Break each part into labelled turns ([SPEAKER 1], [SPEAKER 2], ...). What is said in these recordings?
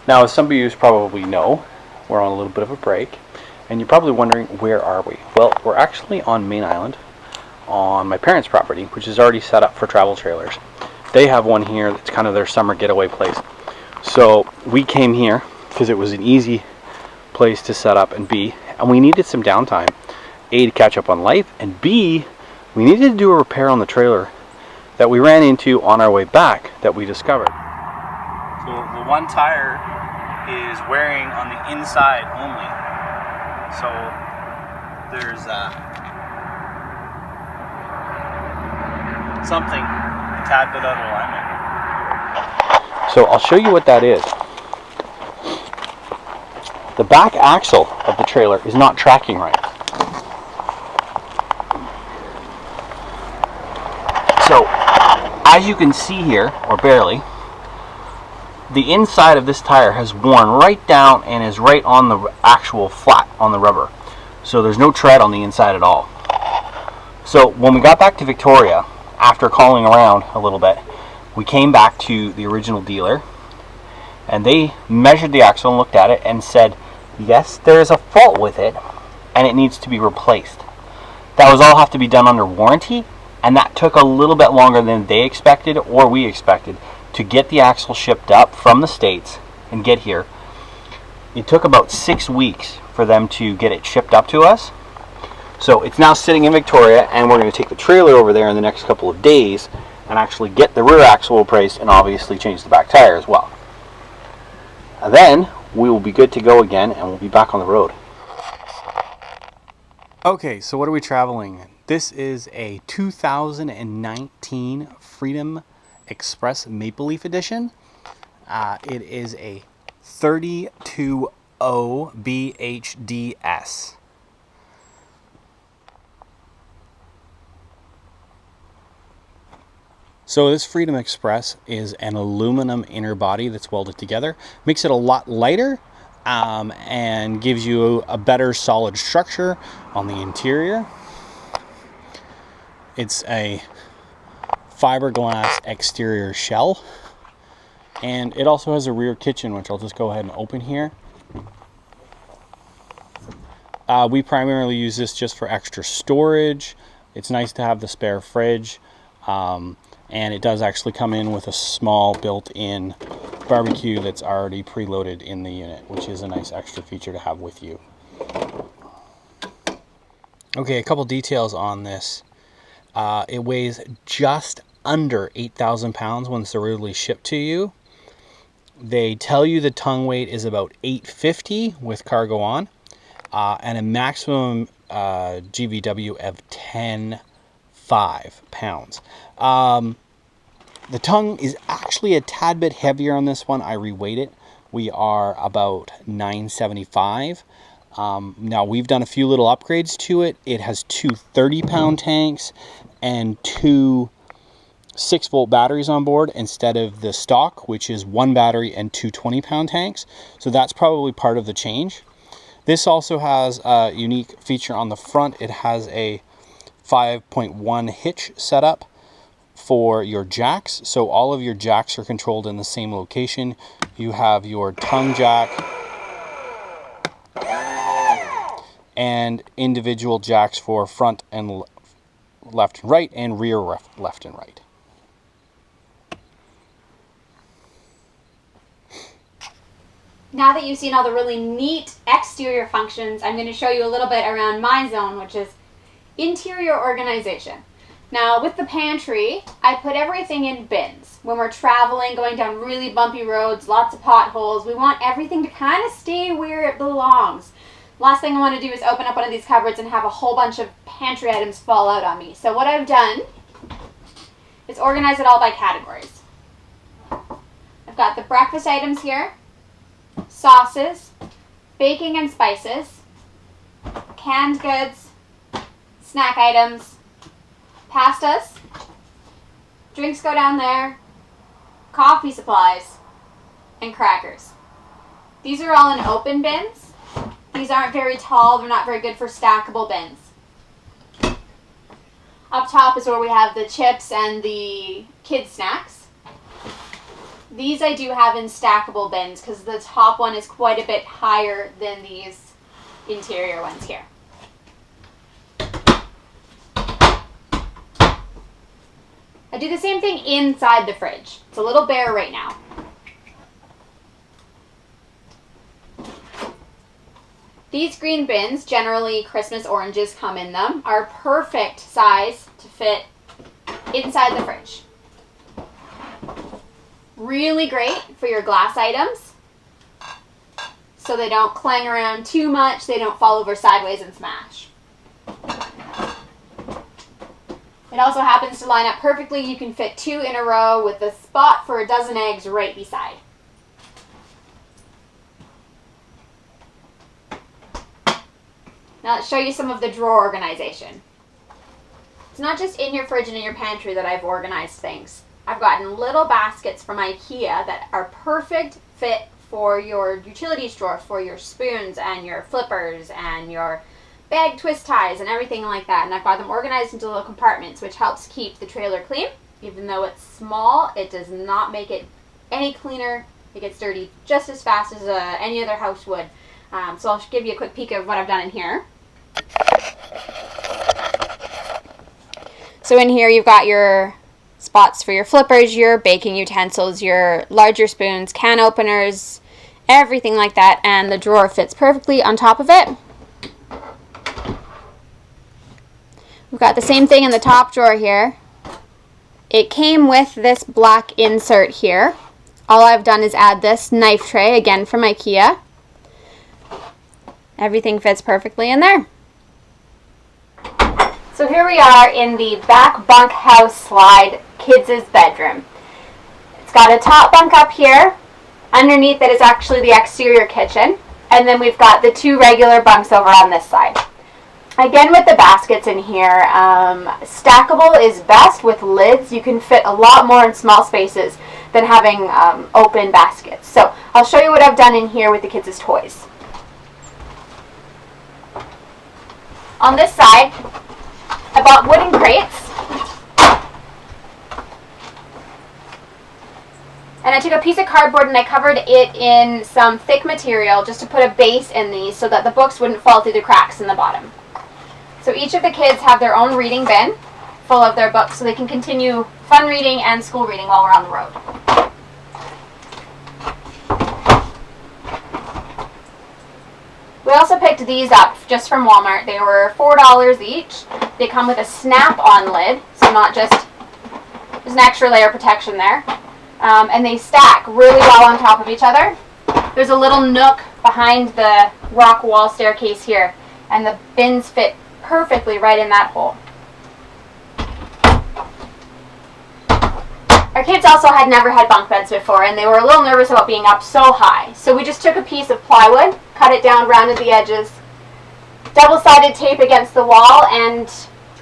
[SPEAKER 1] Now, as some of you probably know, we're on a little bit of a break, and you're probably wondering, where are we? Well, we're actually on Main Island, on my parents' property, which is already set up for travel trailers. They have one here that's kind of their summer getaway place. So we came here because it was an easy place to set up and be, and we needed some downtime. A, to catch up on life, and B, we needed to do a repair on the trailer that we ran into on our way back that we discovered. So the one tire is wearing on the inside only. So there's something a tad bit out of alignment. So I'll show you what that is. The back axle of the trailer is not tracking right. So, as you can see here, or barely, the inside of this tire has worn right down and is right on the actual flat on the rubber. So there's no tread on the inside at all. So when we got back to Victoria, after calling around a little bit, we came back to the original dealer, and they measured the axle and looked at it and said, yes, there is a fault with it, and it needs to be replaced. That was all have to be done under warranty, and that took a little bit longer than they expected or we expected to get the axle shipped up from the States and get here. It took about 6 weeks for them to get it shipped up to us. So it's now sitting in Victoria, and we're going to take the trailer over there in the next couple of days and actually get the rear axle replaced and obviously change the back tire as well. And then we will be good to go again, and we'll be back on the road. Okay, so what are we traveling in? This is a 2019 Freedom Express Maple Leaf Edition. It is a 32O BHDS. So this Freedom Express is an aluminum inner body that's welded together. Makes it a lot lighter and gives you a better solid structure on the interior. It's a fiberglass exterior shell, and it also has a rear kitchen, which I'll just go ahead and open here. We primarily use this just for extra storage. It's nice to have the spare fridge, and it does actually come in with a small built-in barbecue that's already preloaded in the unit, which is a nice extra feature to have with you. Okay, a couple details on this. It weighs just under 8,000 pounds when it's originally shipped to you. They tell you the tongue weight is about 850 with cargo on, and a maximum GVW of 10.5 pounds. The tongue is actually a tad bit heavier on this one. I reweighed it. We are about 975. Now we've done a few little upgrades to it. It has two 30-pound tanks and two 6-volt batteries on board instead of the stock, which is one battery and two 20-pound tanks. So that's probably part of the change. This also has a unique feature on the front. It has a 5.1 hitch setup for your jacks. So all of your jacks are controlled in the same location. You have your tongue jack and individual jacks for front and left and right, and rear left and right.
[SPEAKER 2] Now that you've seen all the really neat exterior functions, I'm going to show you a little bit around my zone, which is interior organization. Now with the pantry, I put everything in bins. When we're traveling, going down really bumpy roads, lots of potholes, we want everything to kind of stay where it belongs. Last thing I want to do is open up one of these cupboards and have a whole bunch of pantry items fall out on me. So what I've done is organize it all by categories. I've got the breakfast items here, sauces, baking and spices, canned goods, snack items, pastas, drinks go down there, coffee supplies, and crackers. These are all in open bins. These aren't very tall, they're not very good for stackable bins. Up top is where we have the chips and the kids' snacks. These I do have in stackable bins because the top one is quite a bit higher than these interior ones here. I do the same thing inside the fridge. It's a little bare right now. These green bins, generally Christmas oranges come in them, are perfect size to fit inside the fridge. Really great for your glass items, so they don't clang around too much, they don't fall over sideways and smash. It also happens to line up perfectly. You can fit 2 in a row with a spot for a dozen eggs right beside. Now let's show you some of the drawer organization. It's not just in your fridge and in your pantry that I've organized things. I've gotten little baskets from IKEA that are perfect fit for your utilities drawer, for your spoons and your flippers and your bag twist ties and everything like that. And I've got them organized into little compartments, which helps keep the trailer clean. Even though it's small, it does not make it any cleaner. It gets dirty just as fast as any other house would. So I'll give you a quick peek of what I've done in here. So in here you've got your spots for your flippers, your baking utensils, your larger spoons, can openers, everything like that, and the drawer fits perfectly on top of it. We've got the same thing in the top drawer here. It came with this black insert here. All I've done is add this knife tray, again from IKEA. Everything fits perfectly in there. So here we are in the back bunkhouse slide kids' bedroom. It's got a top bunk up here. Underneath it is actually the exterior kitchen. And then we've got the 2 regular bunks over on this side. Again, with the baskets in here, stackable is best with lids. You can fit a lot more in small spaces than having open baskets. So I'll show you what I've done in here with the kids' toys. On this side, I bought wooden crates, and I took a piece of cardboard and I covered it in some thick material just to put a base in these so that the books wouldn't fall through the cracks in the bottom. So each of the kids have their own reading bin full of their books so they can continue fun reading and school reading while we're on the road. We also picked these up just from Walmart. They were $4 each. They come with a snap-on lid, so not just, there's an extra layer of protection there. And they stack really well on top of each other. There's a little nook behind the rock wall staircase here, and the bins fit perfectly right in that hole. Our kids also had never had bunk beds before, and they were a little nervous about being up so high. So we just took a piece of plywood, cut it down, rounded the edges, double-sided tape against the wall and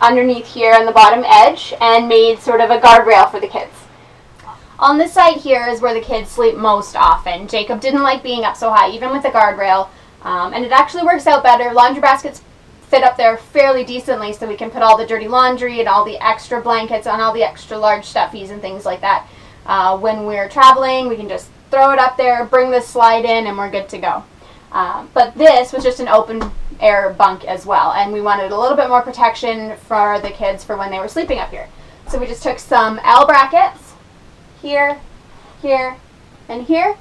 [SPEAKER 2] underneath here on the bottom edge, and made sort of a guardrail for the kids. On this side here is where the kids sleep most often. Jacob didn't like being up so high, even with the guardrail, and it actually works out better. Laundry baskets fit up there fairly decently, so we can put all the dirty laundry and all the extra blankets and all the extra large stuffies and things like that. When we're traveling, we can just throw it up there, bring this slide in, and we're good to go. But this was just an open air bunk as well, and we wanted a little bit more protection for the kids for when they were sleeping up here. So we just took some L brackets here, here, and here,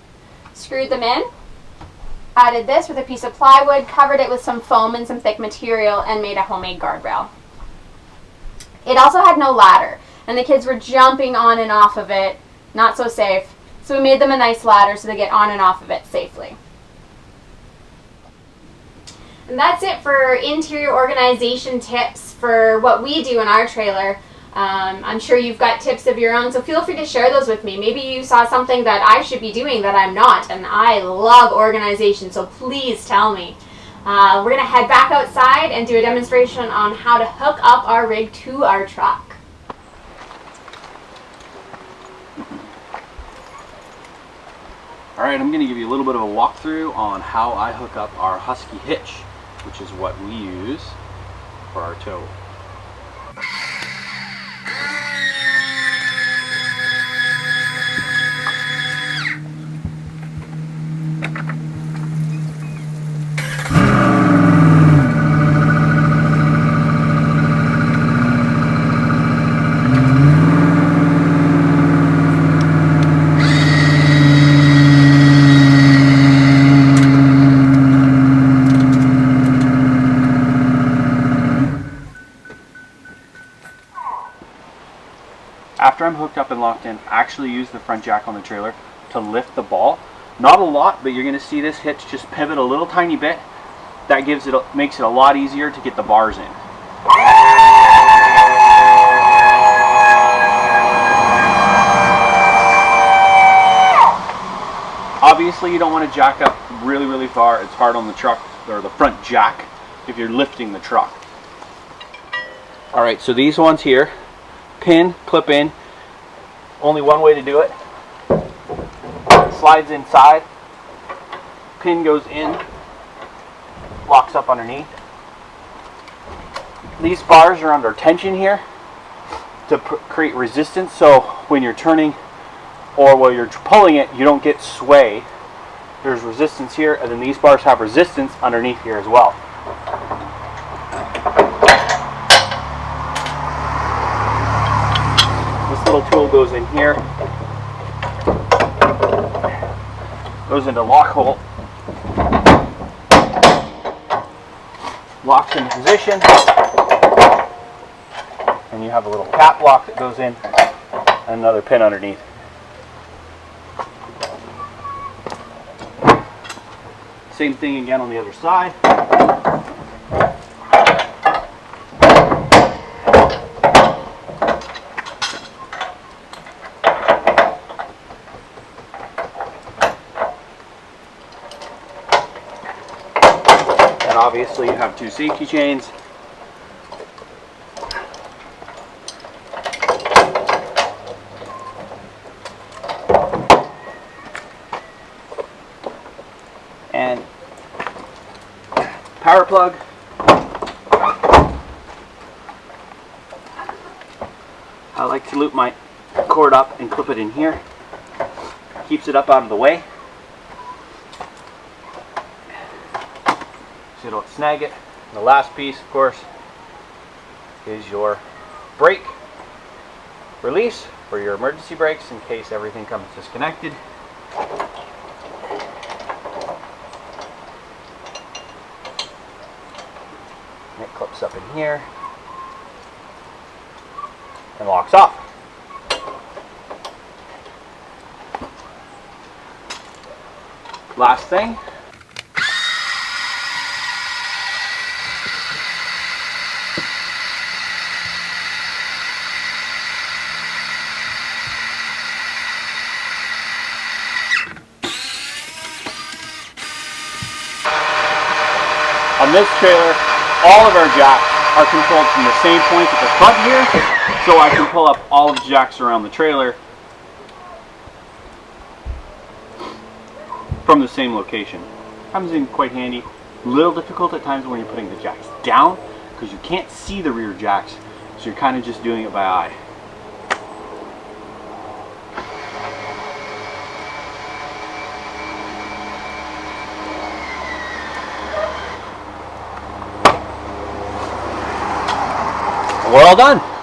[SPEAKER 2] screwed them in, added this with a piece of plywood, covered it with some foam and some thick material, and made a homemade guardrail. It also had no ladder, and the kids were jumping on and off of it, not so safe, so we made them a nice ladder so they get on and off of it safely. And that's it for interior organization tips for what we do in our trailer. I'm sure you've got tips of your own, so feel free to share those with me. Maybe you saw something that I should be doing that I'm not, and I love organization, so please tell me. We're going to head back outside and do a demonstration on how to hook up our rig to our truck.
[SPEAKER 1] Alright, I'm going to give you a little bit of a walkthrough on how I hook up our Husky hitch, which is what we use for our tow. after I'm hooked up and locked in, actually use the front jack on the trailer to lift the ball. Not a lot, but you're going to see this hitch just pivot a little tiny bit. That makes it a lot easier to get the bars in. Obviously, you don't want to jack up really, really far. It's hard on the truck, or the front jack, if you're lifting the truck. Alright, so these ones here, pin, clip in. Only one way to do it. Slides inside, pin goes in, locks up underneath. These bars are under tension here to create resistance, so when you're turning or while you're pulling it, you don't get sway. There's resistance here, and then these bars have resistance underneath here as well. This little tool goes in here, goes into lock hole, locks into position, and you have a little cap lock that goes in, and another pin underneath. Same thing again on the other side. And obviously you have two safety chains. And power plug. I like to loop my cord up and clip it in here. Keeps it up out of the way, so you don't snag it. And the last piece, of course, is your brake release for your emergency brakes in case everything comes disconnected. It clips up in here and locks off. Last thing. On this trailer, all of our jacks are controlled from the same point at the front here, so I can pull up all of the jacks around the trailer from the same location. Comes in quite handy. A little difficult at times when you're putting the jacks down because you can't see the rear jacks, so you're kind of just doing it by eye. We're all done.